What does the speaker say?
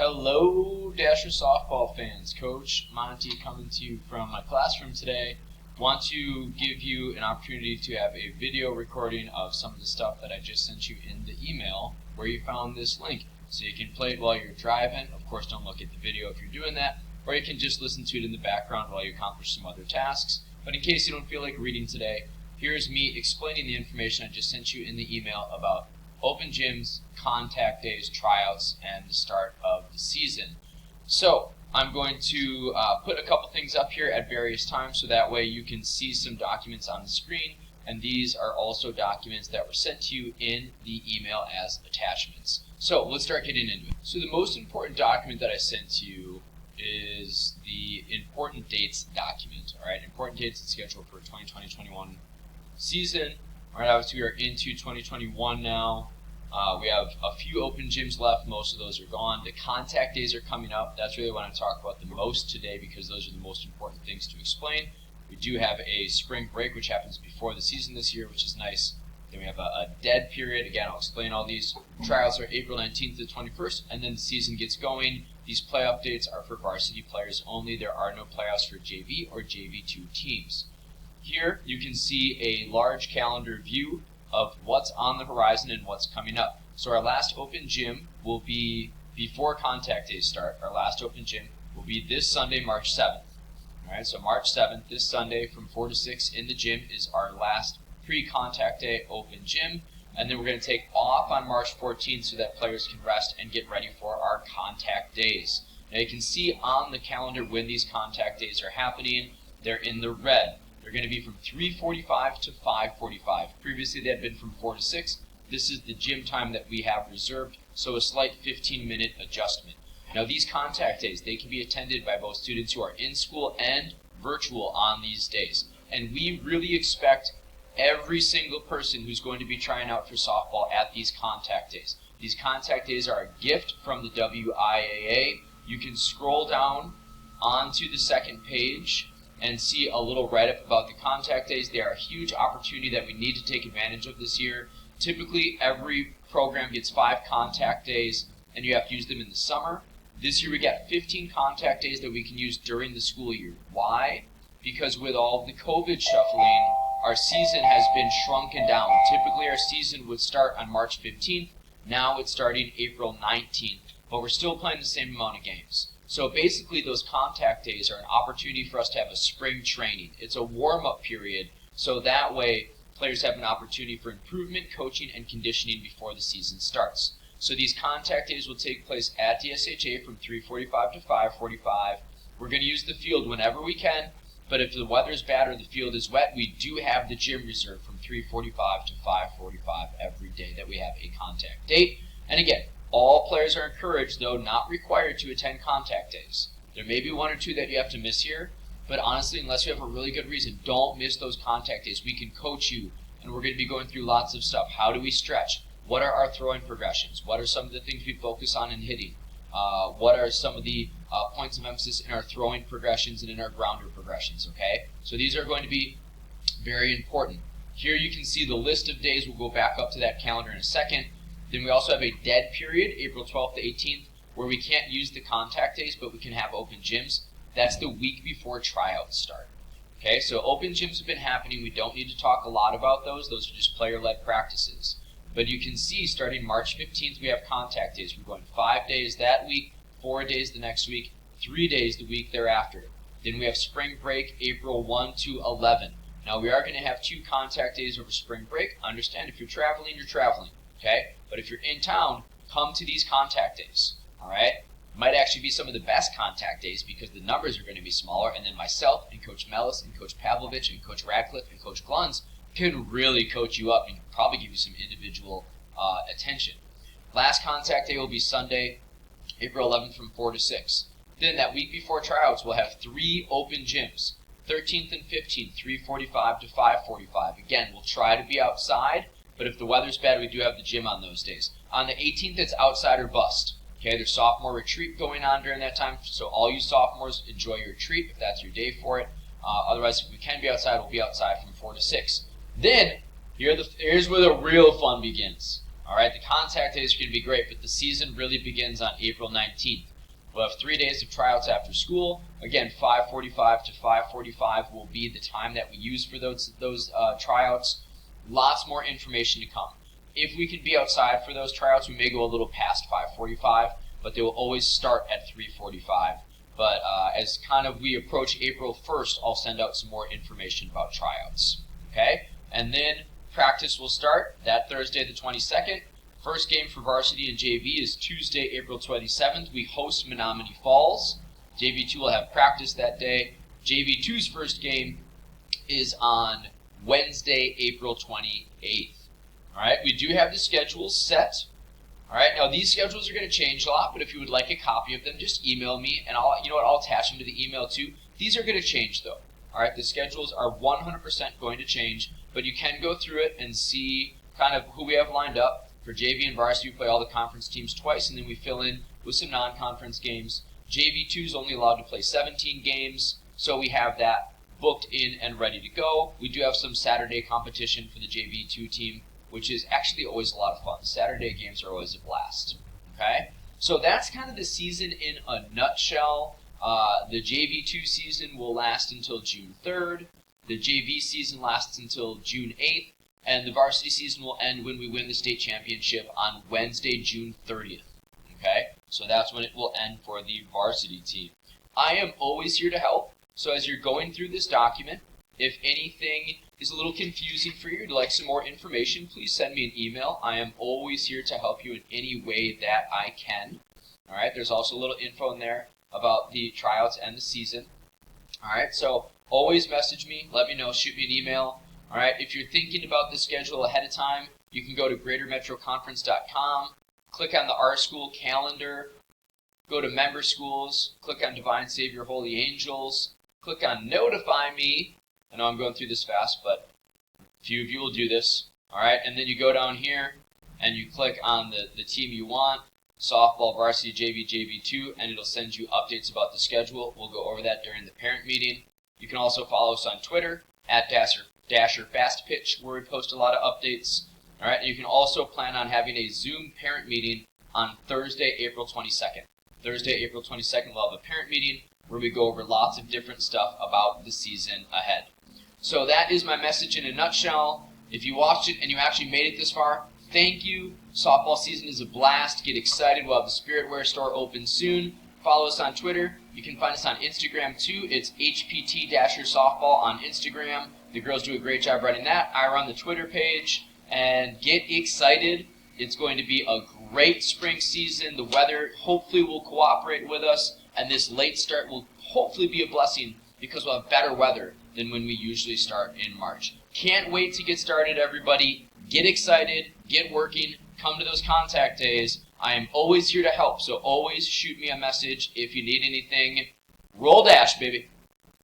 Hello, Dasher softball fans. Coach Monty coming to you from my classroom today. Want to give you an opportunity to have a video recording of some of the stuff that I just sent you in the email where you found this link. So you can play it while you're driving. Of course, don't look at the video if you're doing that. Or you can just listen to it in the background while you accomplish some other tasks. But in case you don't feel like reading today, here's me explaining the information I just sent you in the email about open gyms, contact days, tryouts, and the start of the season. So I'm going to put a couple things up here at various times so that way you can see some documents on the screen, and these are also documents that were sent to you in the email as attachments. So let's start getting into it. So the most important document that I sent to you is the important dates document. All right, important dates and schedule for 2020-21 season. All right, obviously we are into 2021 now. We have a few open gyms left. Most of those are gone. The contact days are coming up. That's really what I talk about the most today because those are the most important things to explain. We do have a spring break, which happens before the season this year, which is nice. Then we have a dead period. Again, I'll explain all these. Trials are April 19th to 21st, and then the season gets going. These playoff dates are for varsity players only. There are no playoffs for JV or JV2 teams. Here you can see a large calendar view of what's on the horizon and what's coming up. So our last open gym will be before contact days start. Our last open gym will be this Sunday, March 7th. All right, so March 7th, this Sunday from 4 to 6 in the gym is our last pre-contact day open gym. And then we're going to take off on March 14th so that players can rest and get ready for our contact days. Now you can see on the calendar when these contact days are happening. They're in the red. They're going to be from 3:45 to 5:45. Previously they had been from 4 to 6. This is the gym time that we have reserved, so a slight 15-minute adjustment. Now these contact days, they can be attended by both students who are in school and virtual on these days. And we really expect every single person who's going to be trying out for softball at these contact days. These contact days are a gift from the WIAA. You can scroll down onto the second page and see a little write-up about the contact days. They are a huge opportunity that we need to take advantage of this year. Typically, every program gets 5 contact days, and you have to use them in the summer. This year we got 15 contact days that we can use during the school year. Why? Because with all of the COVID shuffling, our season has been shrunken down. Typically, our season would start on March 15th. Now it's starting April 19th, but we're still playing the same amount of games. So basically those contact days are an opportunity for us to have a spring training. It's a warm-up period, so that way players have an opportunity for improvement, coaching, and conditioning before the season starts. So these contact days will take place at the SHA from 3:45 to 5:45. We're going to use the field whenever we can, but if the weather's bad or the field is wet, we do have the gym reserved from 3:45 to 5:45 every day that we have a contact date. And again, all players are encouraged, though not required, to attend contact days. There may be 1 or 2 that you have to miss here, but honestly, unless you have a really good reason, don't miss those contact days. We can coach you, and we're going to be going through lots of stuff. How do we stretch? What are our throwing progressions? What are some of the things we focus on in hitting? What are some of the points of emphasis in our throwing progressions and in our grounder progressions, okay? So these are going to be very important. Here you can see the list of days. We'll go back up to that calendar in a second. Then we also have a dead period, April 12th to 18th, where we can't use the contact days, but we can have open gyms. That's the week before tryouts start. Okay, so open gyms have been happening. We don't need to talk a lot about those. Those are just player-led practices. But you can see starting March 15th, we have contact days. We're going 5 days that week, 4 days the next week, 3 days the week thereafter. Then we have spring break, April 1 to 11. Now we are going to have 2 contact days over spring break. Understand, if you're traveling, you're traveling. Okay? But if you're in town, come to these contact days. All right? Might actually be some of the best contact days because the numbers are going to be smaller, and then myself and Coach Mellis and Coach Pavlovich and Coach Radcliffe and Coach Gluns can really coach you up and probably give you some individual attention. Last contact day will be Sunday, April 11th from 4 to 6. Then that week before tryouts, we'll have 3 open gyms, 13th and 15th, 3:45 to 5:45. Again, we'll try to be outside, but if the weather's bad, we do have the gym on those days. On the 18th, it's outside or bust. Okay, there's sophomore retreat going on during that time, so all you sophomores, enjoy your retreat if that's your day for it. Otherwise, if we can be outside, we'll be outside from 4 to 6. Then, here's where the real fun begins. All right, the contact days are going to be great, but the season really begins on April 19th. We'll have 3 days of tryouts after school. Again, 5:45 to 5:45 will be the time that we use for those tryouts. Lots more information to come. If we can be outside for those tryouts, we may go a little past 5:45, but they will always start at 3:45. But as kind of we approach April 1st, I'll send out some more information about tryouts. Okay? And then practice will start that Thursday the 22nd. First game for varsity and JV is Tuesday, April 27th. We host Menominee Falls. JV2 will have practice that day. JV2's first game is on Wednesday, April 28th. All right, we do have the schedules set. All right, now these schedules are going to change a lot, but if you would like a copy of them, just email me, and I'll attach them to the email too. These are going to change though. All right, the schedules are 100% going to change, but you can go through it and see kind of who we have lined up. For JV and varsity, we play all the conference teams twice, and then we fill in with some non-conference games. JV2 is only allowed to play 17 games, so we have that booked in and ready to go. We do have some Saturday competition for the JV2 team, which is actually always a lot of fun. Saturday games are always a blast. Okay, so that's kind of the season in a nutshell. The JV2 season will last until June 3rd. The JV season lasts until June 8th. And the varsity season will end when we win the state championship on Wednesday, June 30th. Okay? So that's when it will end for the varsity team. I am always here to help. So as you're going through this document, if anything is a little confusing for you, you'd like some more information, please send me an email. I am always here to help you in any way that I can. All right? There's also a little info in there about the tryouts and the season. All right? So always message me. Let me know. Shoot me an email. All right, if you're thinking about the schedule ahead of time, you can go to greatermetroconference.com, click on the Our School calendar, go to Member Schools, click on Divine Savior Holy Angels, click on Notify Me. I know I'm going through this fast, but a few of you will do this. All right, and then you go down here and you click on the team you want, softball, varsity, JV, JV2, and it'll send you updates about the schedule. We'll go over that during the parent meeting. You can also follow us on Twitter at Dasher Fast Pitch, where we post a lot of updates. All right, and you can also plan on having a Zoom parent meeting on Thursday, April 22nd. Thursday, April 22nd, we'll have a parent meeting where we go over lots of different stuff about the season ahead. So that is my message in a nutshell. If you watched it and you actually made it this far, thank you. Softball season is a blast. Get excited. We'll have the Spirit Wear store open soon. Follow us on Twitter. You can find us on Instagram too. It's HPT Dasher Softball on Instagram. The girls do a great job running that. I run the Twitter page. And get excited. It's going to be a great spring season. The weather hopefully will cooperate with us. And this late start will hopefully be a blessing because we'll have better weather than when we usually start in March. Can't wait to get started, everybody. Get excited. Get working. Come to those contact days. I am always here to help, so always shoot me a message if you need anything. Roll Dash, baby.